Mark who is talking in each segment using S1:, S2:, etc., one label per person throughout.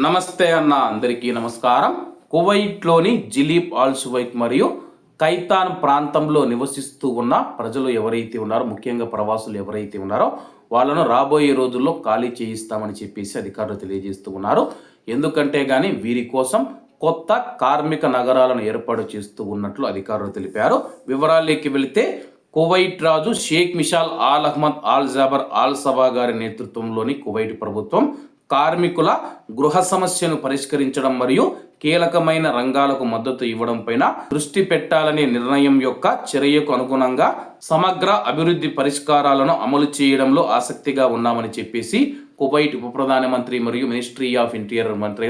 S1: నమస్తే అన్న అందరికీ నమస్కారం. కువైట్లోని జిలీబ్ ఆల్ సువైత్ మరియు కైతాన్ ప్రాంతంలో నివసిస్తూ ఉన్న ప్రజలు ఎవరైతే ఉన్నారో, ముఖ్యంగా ప్రవాసులు ఎవరైతే ఉన్నారో వాళ్ళను రాబోయే రోజుల్లో ఖాళీ చేయిస్తామని చెప్పేసి అధికారులు తెలియజేస్తూ ఉన్నారు. ఎందుకంటే కానీ వీరి కోసం కొత్త కార్మిక నగరాలను ఏర్పాటు చేస్తూ ఉన్నట్లు అధికారులు తెలిపారు. వివరాల్లోకి వెళితే కువైట్ రాజు Sheikh Mishal Al Ahmad Al Jaber Al Sabah గారి నేతృత్వంలోని కువైట్ ప్రభుత్వం కార్మికుల గృహ సమస్యను పరిష్కరించడం మరియు కీలకమైన రంగాలకు మద్దతు ఇవ్వడం పైన దృష్టి పెట్టాలనే నిర్ణయం యొక్క చర్యకు అనుగుణంగా సమగ్ర అభివృద్ధి పరిష్కారాలను అమలు చేయడంలో ఆసక్తిగా ఉన్నామని చెప్పేసి కువైట్ ఉప ప్రధానమంత్రి మరియు మినిస్ట్రీ ఆఫ్ ఇంటీరియర్ మంత్రి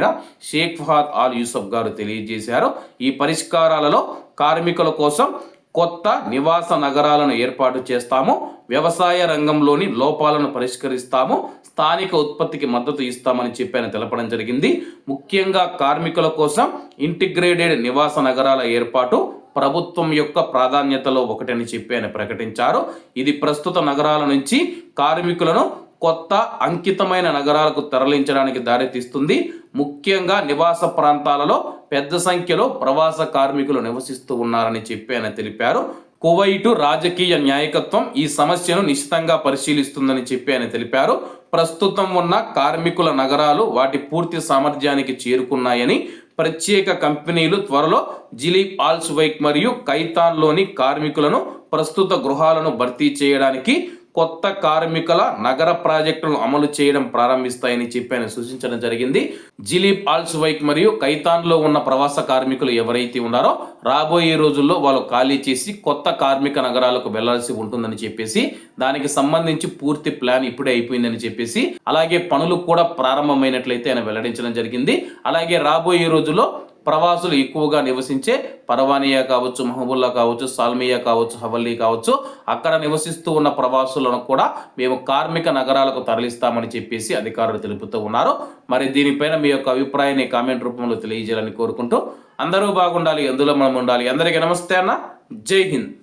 S1: షేక్ ఫహాద్ ఆల్ యూసఫ్ గారు తెలియజేశారు. ఈ పరిష్కారాలలో కార్మికుల కోసం కొత్త నివాస నగరాలను ఏర్పాటు చేస్తాము, వ్యవసాయ రంగంలోని లోపాలను పరిష్కరిస్తాము, స్థానిక ఉత్పత్తికి మద్దతు ఇస్తామని చెప్పి తెలపడం జరిగింది. ముఖ్యంగా కార్మికుల కోసం ఇంటిగ్రేటెడ్ నివాస నగరాల ఏర్పాటు ప్రభుత్వం యొక్క ప్రాధాన్యతలో ఒకటని చెప్పి ప్రకటించారు. ఇది ప్రస్తుత నగరాల నుంచి కార్మికులను కొత్త అంకితమైన నగరాలకు తరలించడానికి దారితీస్తుంది. ముఖ్యంగా నివాస ప్రాంతాలలో పెద్ద సంఖ్యలో ప్రవాస కార్మికులు నివసిస్తూ ఉన్నారని చెప్పి తెలిపారు. కువైటు రాజకీయ న్యాయకత్వం ఈ సమస్యను నిశ్చితంగా పరిశీలిస్తుందని చెప్పి తెలిపారు. ప్రస్తుతం ఉన్న కార్మికుల నగరాలు వాటి పూర్తి సామర్థ్యానికి చేరుకున్నాయని, ప్రత్యేక కంపెనీలు త్వరలో జిలీబ్ ఆల్ సువైత్ మరియు కైతాన్లోని కార్మికులను ప్రస్తుత గృహాలను భర్తీ చేయడానికి కొత్త కార్మికుల నగర ప్రాజెక్టులను అమలు చేయడం ప్రారంభిస్తాయని చెప్పి సూచించడం జరిగింది. జిలీబ్ ఆల్ సువైత్ మరియు కైతాన్లో ఉన్న ప్రవాస కార్మికులు ఎవరైతే ఉన్నారో రాబోయే రోజుల్లో వాళ్ళు ఖాళీ చేసి కొత్త కార్మిక నగరాలకు వెళ్లాల్సి ఉంటుందని చెప్పేసి, దానికి సంబంధించి పూర్తి ప్లాన్ ఇప్పుడే అయిపోయిందని చెప్పేసి, అలాగే పనులు కూడా ప్రారంభమైనట్లయితే ఆయన వెల్లడించడం జరిగింది. అలాగే రాబోయే రోజుల్లో ప్రవాసులు ఎక్కువగా నివసించే పరవానియా కావచ్చు, మహబూల్లా కావచ్చు, సాల్మియా కావచ్చు, హవల్లీ కావచ్చు, అక్కడ నివసిస్తూ ఉన్న ప్రవాసులను కూడా మేము కార్మిక నగరాలకు తరలిస్తామని చెప్పేసి అధికారులు తెలుపుతూ ఉన్నారు. మరి దీనిపైన మీ యొక్క అభిప్రాయాన్ని కామెంట్ రూపంలో తెలియజేయాలని కోరుకుంటూ, అందరూ బాగుండాలి, అందులో మనం ఉండాలి. అందరికీ నమస్తే అన్న, జై హింద్.